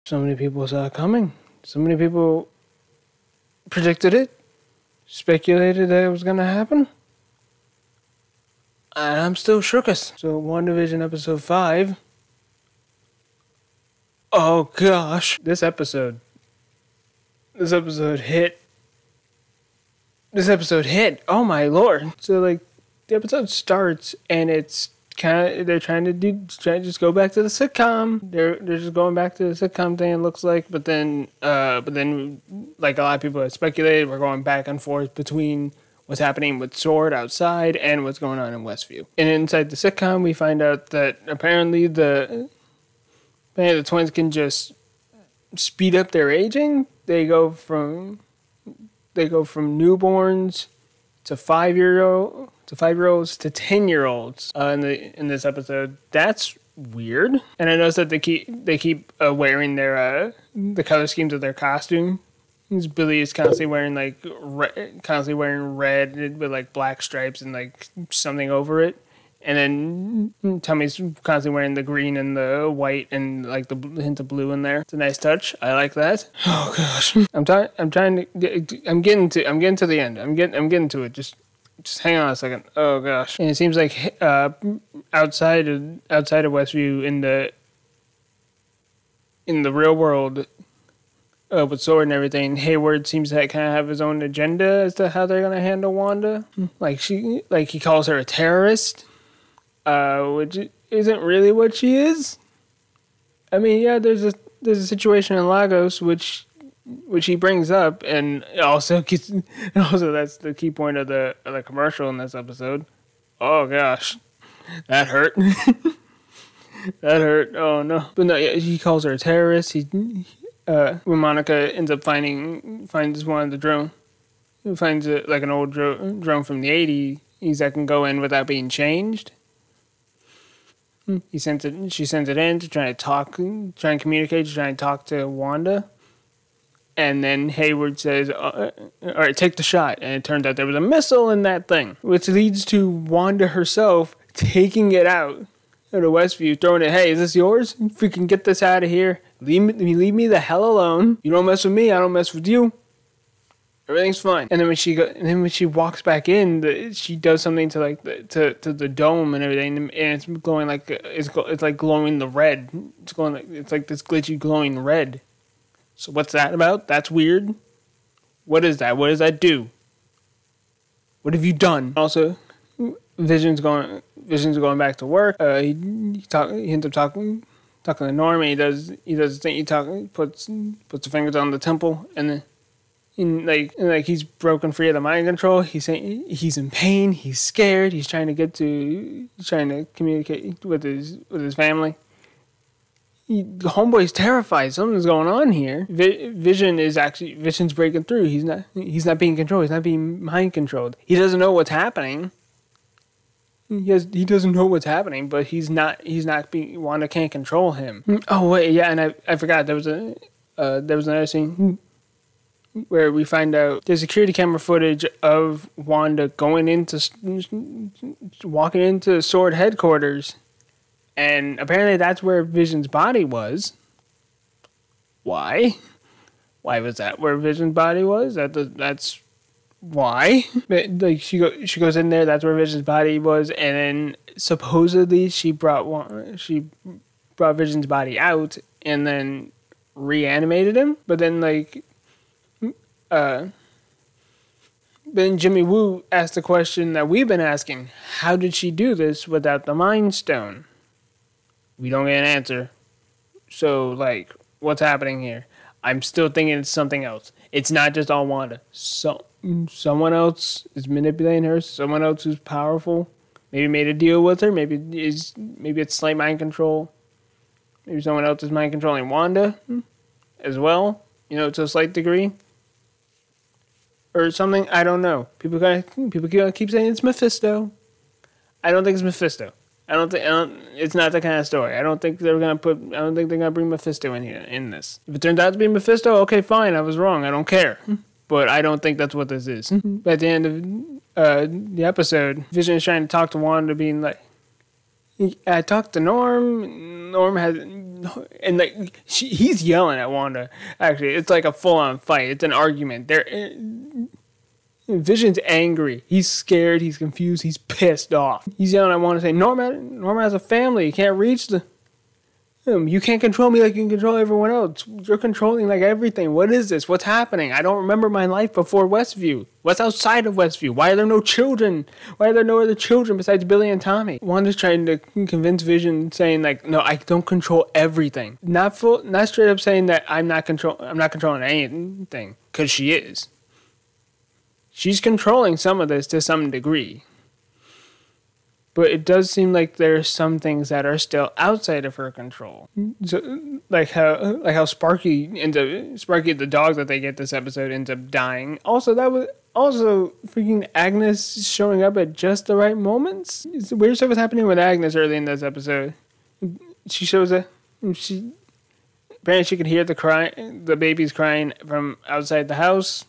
So many people saw it coming. So many people predicted it, speculated that it was going to happen. And I'm still shookest. So WandaVision episode 5. Oh gosh. This episode hit. Oh my lord. So like the episode starts and it's they're trying to just go back to the sitcom. They're just going back to the sitcom thing, it looks like. But then like a lot of people have speculated, we're going back and forth between what's happening with Sword outside and what's going on in Westview. And inside the sitcom, we find out that apparently the twins can just speed up their aging. They go from newborns to 5-year-olds to 10-year-olds in this episode. That's weird. And I noticed that they keep wearing their the color schemes of their costume. Billy is constantly wearing red with like black stripes and like something over it. And then Tommy's constantly wearing the green and the white and like the hint of blue in there. It's a nice touch. I like that. Oh gosh, I'm getting to the end. I'm getting to it. Just hang on a second. Oh gosh. And it seems like outside of Westview in the real world with Sword and everything, Hayward seems to kind of have his own agenda as to how they're gonna handle Wanda. Like he calls her a terrorist. Which isn't really what she is. I mean, yeah, there's a situation in Lagos which he brings up, and also that's the key point of the commercial in this episode. Oh gosh, that hurt. That hurt. Oh no, but no, yeah, he calls her a terrorist. When Monica ends up finds one of the drone, finds like an old drone from the '80s that can go in without being changed. She sends it in to try and communicate, to try and talk to Wanda. And then Hayward says, all right, take the shot. And it turns out there was a missile in that thing, which leads to Wanda herself taking it out of Westview, throwing it, hey, is this yours? Freaking get this out of here. Leave me the hell alone. You don't mess with me, I don't mess with you. Everything's fine. And then when she walks back in, she does something to like to the dome and everything, and it's glowing like it's like glowing the red. It's like this glitchy glowing red. So what's that about? That's weird. What is that? What does that do? What have you done? Also, Vision's going back to work. He ends up talking to Norm, and he does the thing. Puts the fingers on the temple, and then. Like he's broken free of the mind control. He's saying he's in pain. He's scared. He's trying to communicate with his family. The homeboy's terrified. Something's going on here. Vision's breaking through. He's not being controlled. He's not being mind controlled. He doesn't know what's happening. He doesn't know what's happening, but he's not being. Wanda can't control him. Oh wait, yeah, and I forgot there was another scene where we find out there's security camera footage of Wanda walking into Sword headquarters, and apparently that's where Vision's body was. Why? Why was that where Vision's body was? That's why. Like she goes in there. That's where Vision's body was, and then supposedly she brought Vision's body out and then reanimated him. But then then Jimmy Woo asked the question that we've been asking: how did she do this without the Mind Stone? We don't get an answer. So, like, what's happening here? I'm still thinking it's something else. It's not just all Wanda. Someone else is manipulating her. Someone else who's powerful. Maybe made a deal with her. Maybe it's slight mind control. Maybe someone else is mind controlling Wanda as well. To a slight degree. Or something, I don't know. People keep saying it's Mephisto. I don't think it's Mephisto. It's not that kind of story. I don't think they're gonna bring Mephisto in here in this. If it turns out to be Mephisto, okay, fine. I was wrong. I don't care. But I don't think that's what this is. But at the end of the episode, Vision is trying to talk to Wanda, being like, I talked to Norm. and like he's yelling at Wanda. Actually, it's like a full-on fight. It's an argument. Vision's angry. He's scared. He's confused. He's pissed off. He's yelling at Wanda, saying, "Norma has a family. You can't reach him. You can't control me like you can control everyone else. You're controlling like everything. What is this? What's happening? I don't remember my life before Westview. What's outside of Westview? Why are there no children? Why are there no other children besides Billy and Tommy?" Wanda's trying to convince Vision, saying like, "No, I don't control everything." Not straight up saying that I'm not controlling anything, because she is. She's controlling some of this to some degree. But it does seem like there are some things that are still outside of her control. So, like how Sparky the dog that they get this episode ends up dying. Also, freaking Agnes showing up at just the right moments. Weird stuff was happening with Agnes early in this episode. She shows up. Apparently she could hear the babies crying from outside the house.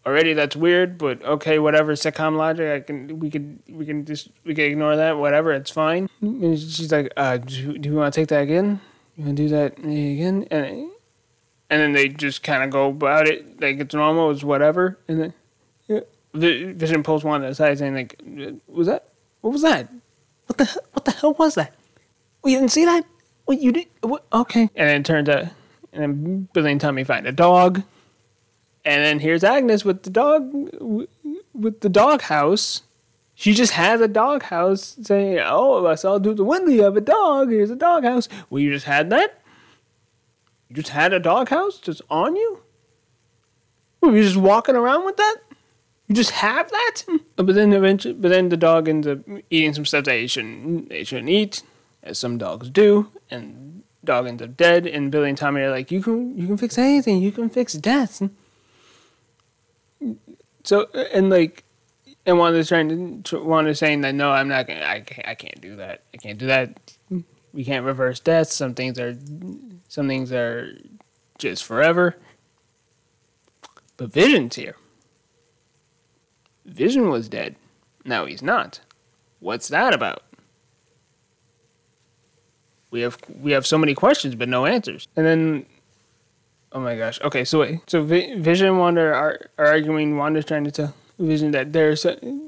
Already that's weird, but okay, whatever, sitcom logic. We can ignore that. Whatever, it's fine. And she's like, do you want to take that again? You want to do that again? And then they just kind of go about it like it's normal, it's whatever. And then Vision pulls Wanda aside, saying like, what was that? What the hell was that? You didn't see that? What you did? What? Okay. And then it turns out, and then Billy and Tommy find a dog. And then here's Agnes with the dog house. She just has a dog house, saying, "Oh, I saw through the window you have a dog. Here's a dog house." Well, you just had that? You just had a dog house just on you? Well, you're just walking around with that? You just have that? But then the dog ends up eating some stuff that he shouldn't eat, as some dogs do, and dog ends up dead. And Billy and Tommy are like, "You can fix anything. You can fix death." So and Wanda's saying that no, I'm not gonna. I can't do that. I can't do that. We can't reverse death. Some things are just forever. But Vision's here. Vision was dead. Now he's not. What's that about? We have so many questions but no answers. And then, oh my gosh. Okay, so wait. So Vision and Wanda are arguing. Wanda's trying to tell Vision that they're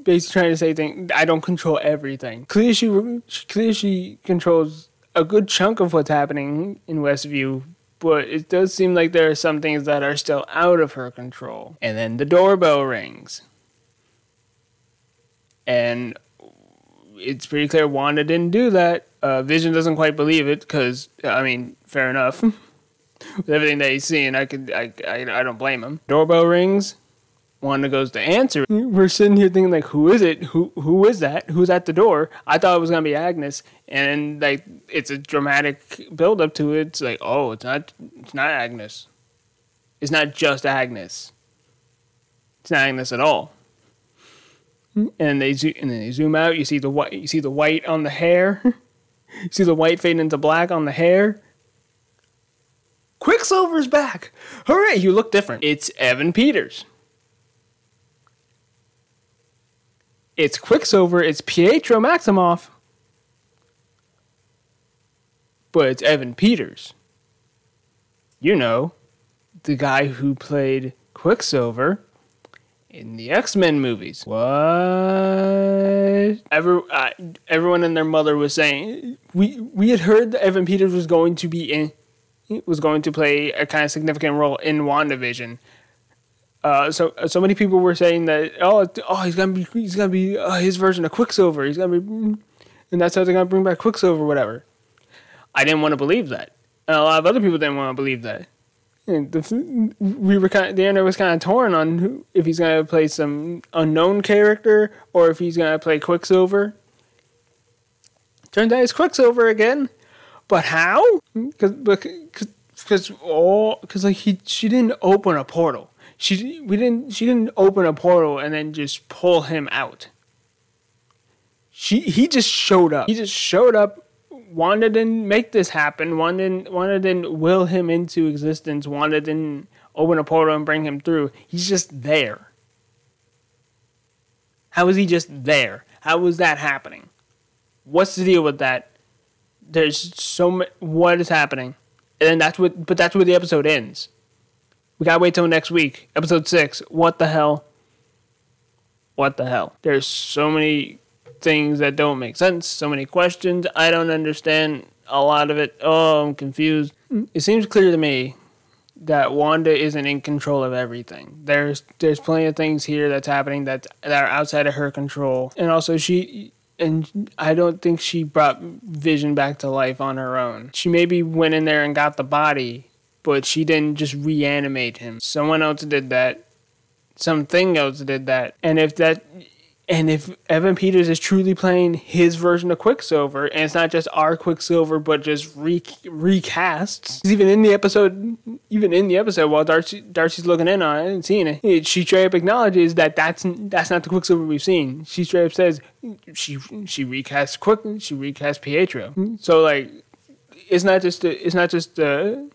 basically trying to say things. I don't control everything. Clearly she controls a good chunk of what's happening in Westview, but it does seem like there are some things that are still out of her control. And then the doorbell rings. And it's pretty clear Wanda didn't do that. Vision doesn't quite believe it because, I mean, fair enough. With everything that he's seeing, I don't blame him. Doorbell rings. Wanda goes to answer. We're sitting here thinking, like, who is it? Who is that? Who's at the door? I thought it was going to be Agnes. And, like, it's a dramatic build-up to it. It's like, oh, it's not Agnes. It's not just Agnes. It's not Agnes at all. And they zoom out. You see the white on the hair. You see the white fading into black on the hair. Quicksilver's back. Hooray! You look different. It's Evan Peters. It's Quicksilver. It's Pietro Maximoff. But it's Evan Peters. You know, the guy who played Quicksilver in the X-Men movies. What? Everyone and their mother was saying we had heard that Evan Peters was going to play a kind of significant role in WandaVision. So many people were saying that he's gonna be his version of Quicksilver. He's gonna be, and that's how they're gonna bring back Quicksilver, whatever. I didn't want to believe that, and a lot of other people didn't want to believe that. And the internet was kind of torn on if he's gonna play some unknown character or if he's gonna play Quicksilver. Turns out it's Quicksilver again, but how? Because she didn't open a portal. She didn't open a portal and then just pull him out. He just showed up. He just showed up. Wanda didn't make this happen. Wanda didn't will him into existence. Wanda didn't open a portal and bring him through. He's just there. How is he just there? How is that happening? What's the deal with that? There's so much. What is happening? And then that's where the episode ends. We gotta wait till next week. Episode 6. What the hell? What the hell? There's so many things that don't make sense. So many questions. I don't understand a lot of it. Oh, I'm confused. It seems clear to me that Wanda isn't in control of everything. There's plenty of things here that's happening that are outside of her control. And also I don't think she brought Vision back to life on her own. She maybe went in there and got the body, but she didn't just reanimate him. Someone else did that. Something else did that. And if Evan Peters is truly playing his version of Quicksilver, and it's not just our Quicksilver, but just recasts. Even in the episode, while Darcy's looking in on it and seeing it, she straight up acknowledges that that's not the Quicksilver we've seen. She straight up says she recast Pietro. So like, it's not just an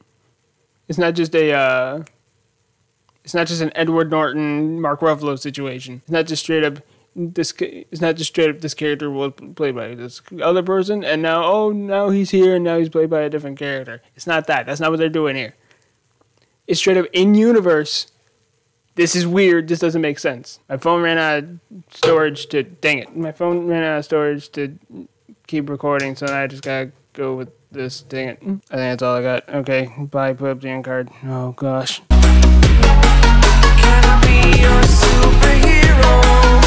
Edward Norton, Mark Ruffalo situation. It's not just straight up this character was played by this other person, and now he's here, and now he's played by a different character. It's not that. That's not what they're doing here. It's straight up in universe. This is weird. This doesn't make sense. My phone ran out of storage to keep recording, so I just gotta go with this. Dang it. I think that's all I got. Okay, bye. Put up the end card. Oh gosh. Can I be your superhero?